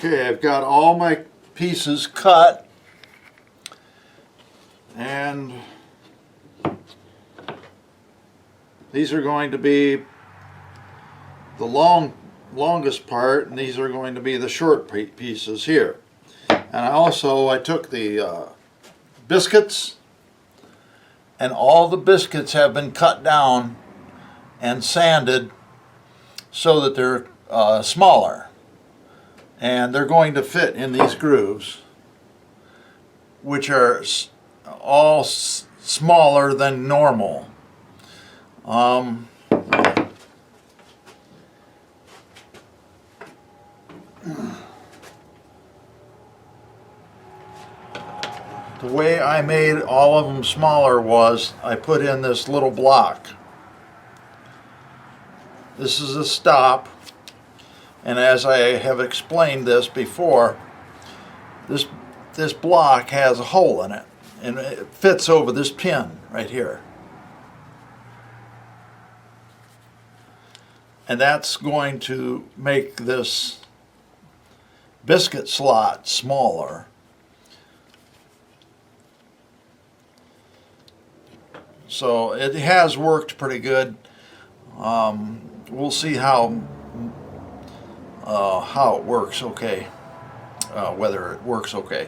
Okay, I've got all my pieces cut, and these are going to be the longest part, and these are going to be the short pieces here. And I took the biscuits, and all the biscuits have been cut down and sanded so that they're smaller. And they're going to fit in these grooves, which are all smaller than normal. The way I made all of them smaller was I put in this little block. This is a stop. And as I have explained this before, this block has a hole in it, and it fits over this pin right here. And that's going to make this biscuit slot smaller. So it has worked pretty good. We'll see how it works okay, whether it works okay.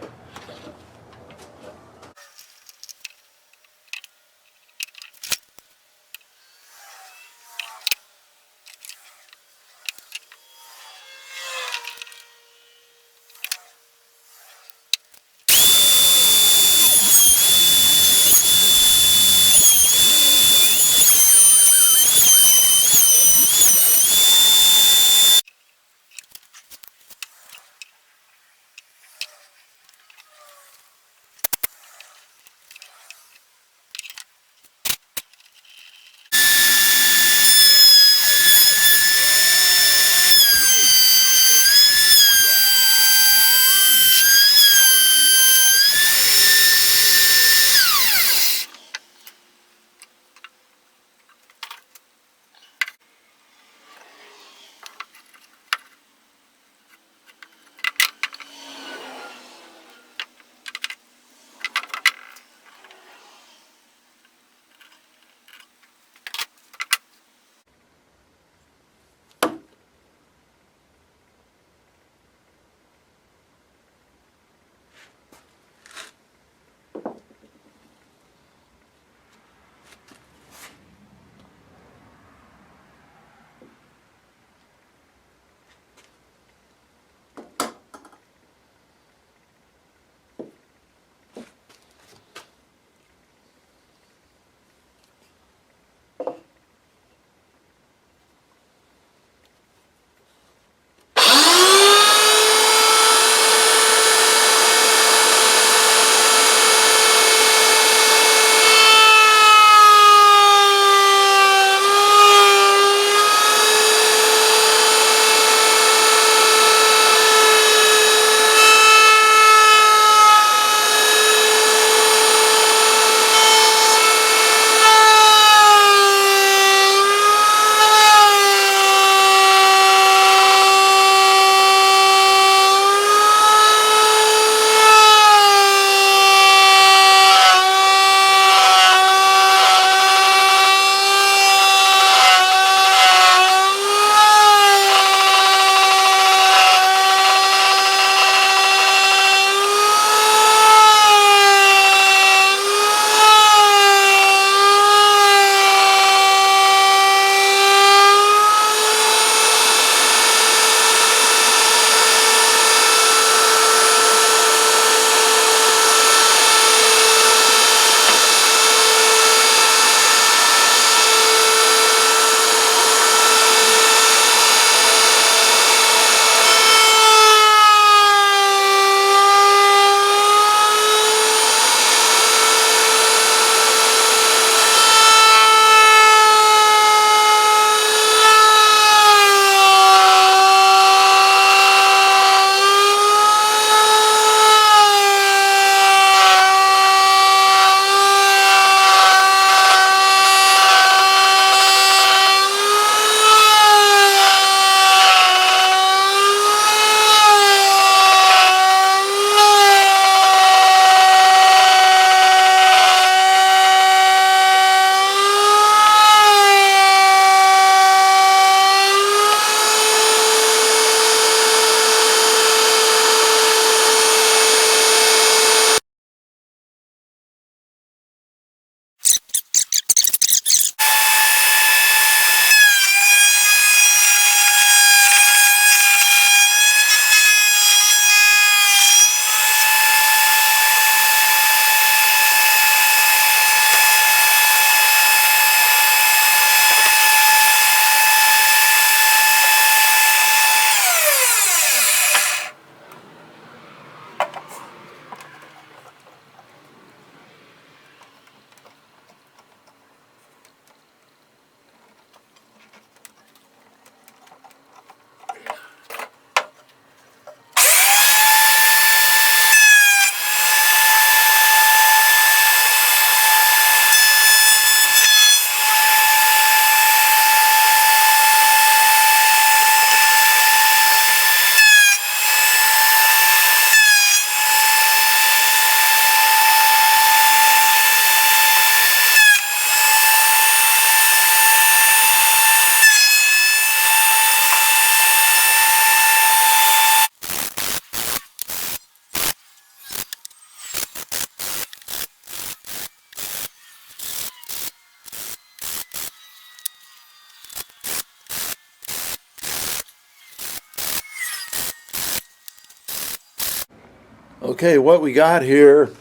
Okay, what we got here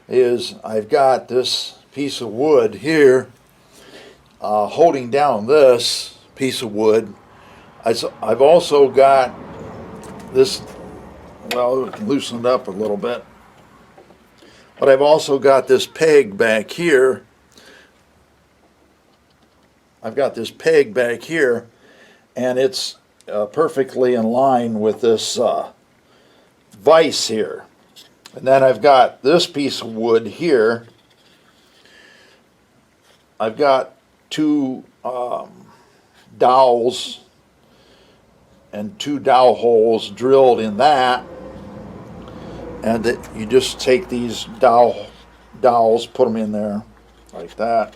is I've got this piece of wood here holding down this piece of wood. I've also got this, well, we can loosen it up a little bit, but I've also got this peg back here. I've got this peg back here, and it's perfectly in line with this vise here. And then I've got this piece of wood here. I've got two dowels and two dowel holes drilled in that, and that you just take these dowels, put them in there like that,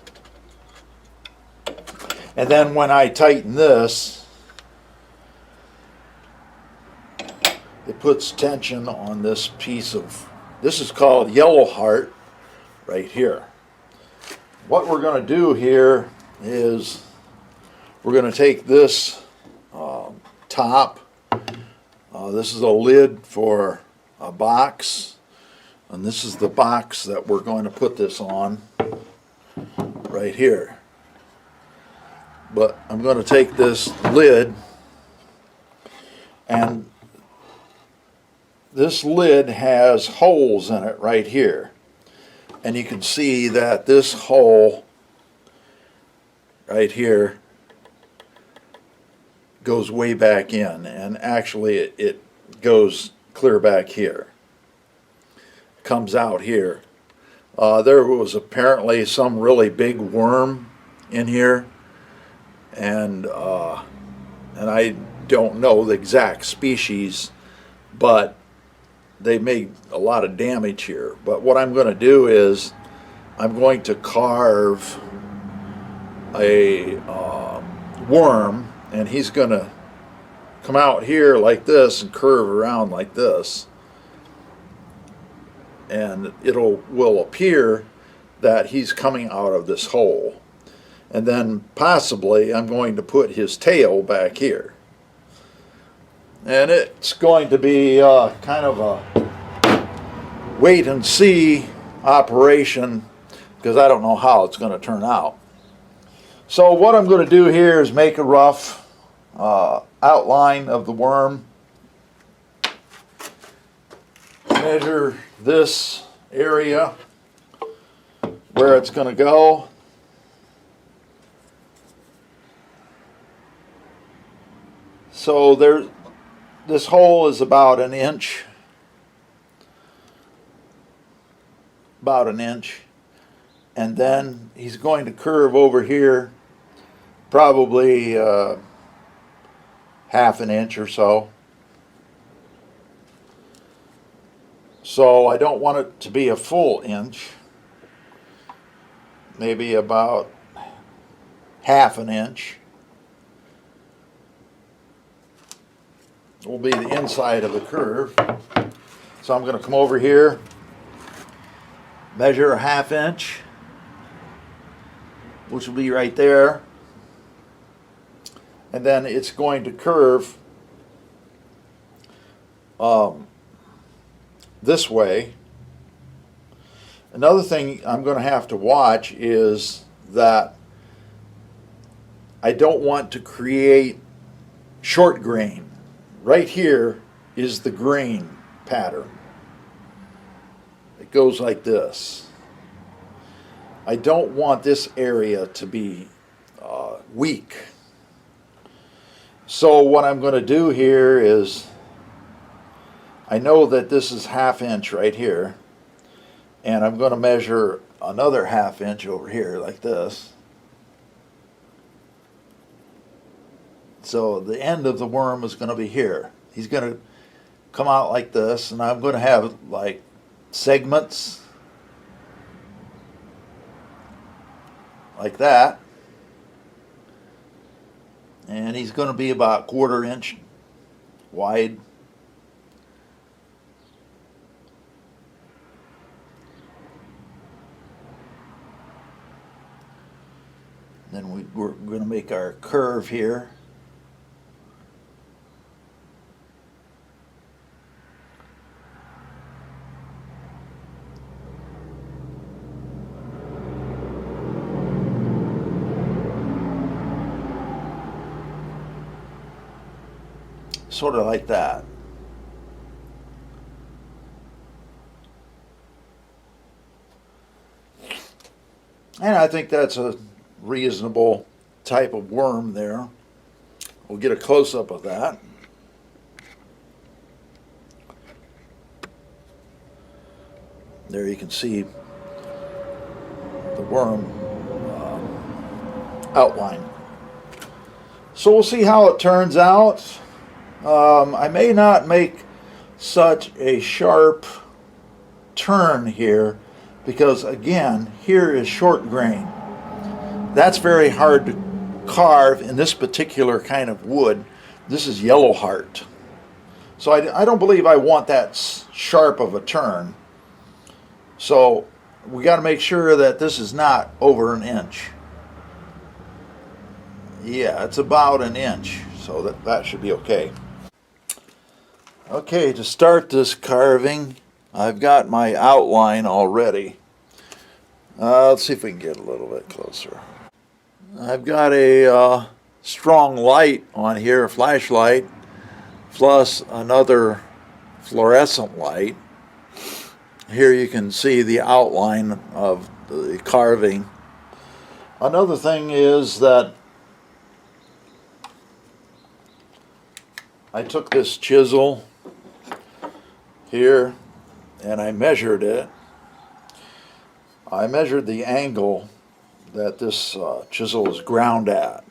and then when I tighten this, it puts tension on this piece of, this is called yellow heart right here. What we're going to do here is we're going to take this top, this is a lid for a box, and this is the box that we're going to put this on right here. But I'm going to take this lid, and this lid has holes in it right here, and you can see that this hole right here goes way back in, and actually it goes clear back here, comes out here. There was apparently some really big worm in here, and I don't know the exact species, but they made a lot of damage here. But what I'm going to do is I'm going to carve a worm, and he's going to come out here like this and curve around like this, and will appear that he's coming out of this hole. And then possibly I'm going to put his tail back here, and it's going to be kind of a wait and see operation, because I don't know how it's going to turn out. So what I'm going to do here is make a rough outline of the worm, measure this area where it's going to go, so this hole is about an inch, and then he's going to curve over here probably half an inch or so. So I don't want it to be a full inch, maybe about half an inch will be the inside of the curve. So I'm going to come over here, measure a half inch, which will be right there, and then it's going to curve this way. Another thing I'm going to have to watch is that I don't want to create short grain. Right here is the grain pattern. It goes like this. I don't want this area to be weak. So what I'm going to do here is, I know that this is half inch right here, and I'm going to measure another half inch over here like this. So the end of the worm is going to be here. He's going to come out like this, and I'm going to have like segments like that, and he's going to be about 1/4 inch wide. Then we're going to make our curve here. sort of like that. And I think that's a reasonable type of worm there. We'll get a close-up of that. There you can see the worm outline. So we'll see how it turns out. I may not make such a sharp turn here because, again, here is short grain. That's very hard to carve in this particular kind of wood. This is yellow heart. So I don't believe I want that sharp of a turn. So we got to make sure that this is not over an inch. Yeah, it's about an inch, so that should be okay. Okay, to start this carving, I've got my outline already. Let's see if we can get a little bit closer. I've got a strong light on here, a flashlight, plus another fluorescent light. Here you can see the outline of the carving. Another thing is that I took this chisel here and I measured it. I measured the angle that this chisel is ground at.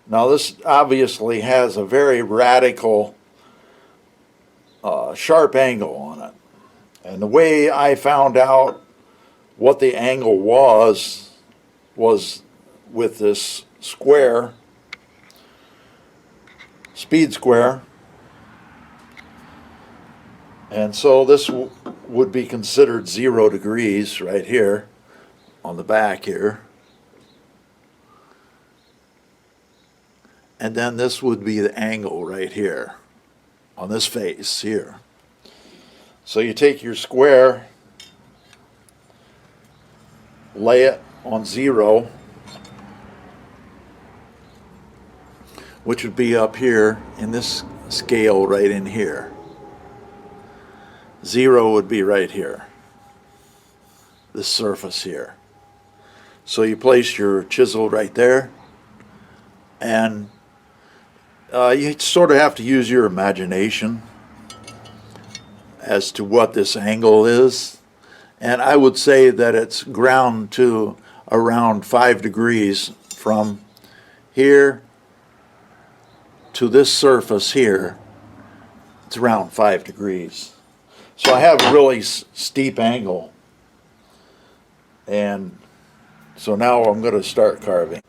Now this obviously has a very radical sharp angle on it. And the way I found out what the angle was with this square, speed square. And so this would be considered 0 degrees right here on the back here. And then this would be the angle right here on this face here. So you take your square, lay it on 0, which would be up here in this scale right in here. 0 would be right here, this surface here. So you place your chisel right there, and you sort of have to use your imagination as to what this angle is. And I would say that it's ground to around 5 degrees from here to this surface here. It's around 5 degrees. So I have a really steep angle. And so now I'm going to start carving.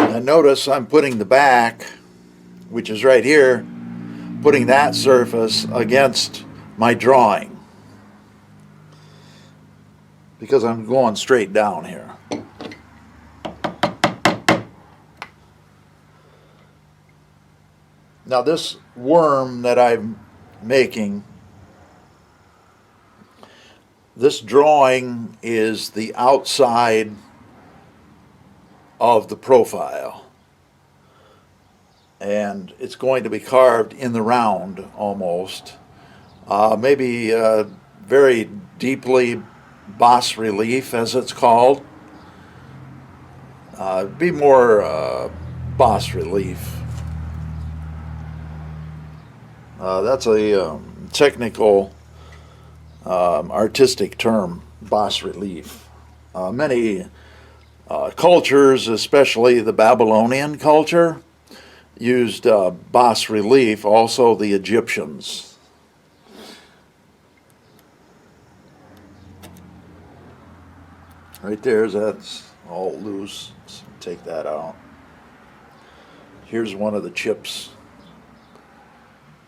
And notice I'm putting the back, which is right here, putting that surface against my drawing, because I'm going straight down here. Now this worm that I'm making, this drawing is the outside of the profile, and it's going to be carved in the round almost, maybe very deeply bas relief, as it's called. Be more bas relief. That's a technical, artistic term, bas relief. Many cultures, especially the Babylonian culture, used bas relief, also the Egyptians. Right there, that's all loose. So take that out. Here's one of the chips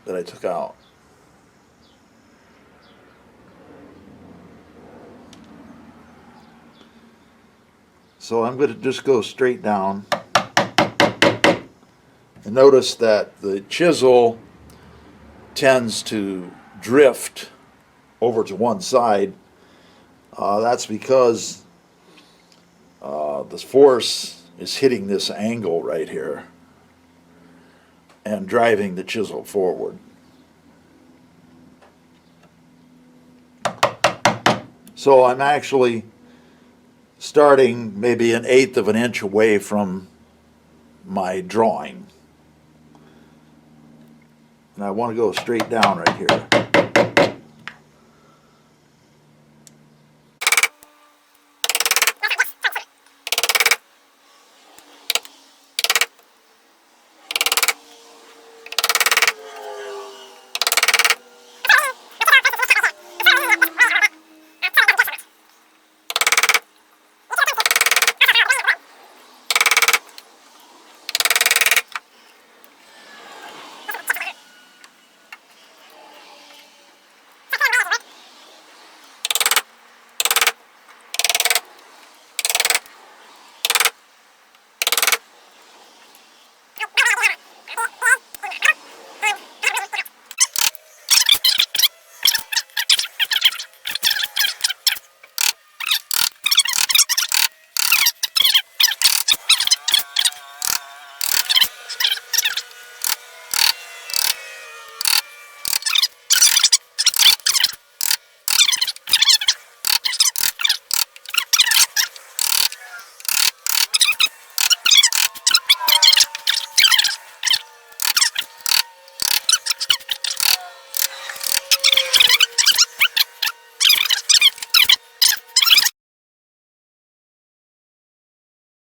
that I took out. So I'm going to just go straight down, and notice that the chisel tends to drift over to one side. That's because the force is hitting this angle right here and driving the chisel forward. So I'm actually starting maybe 1/8 of an inch away from my drawing. And I want to go straight down right here.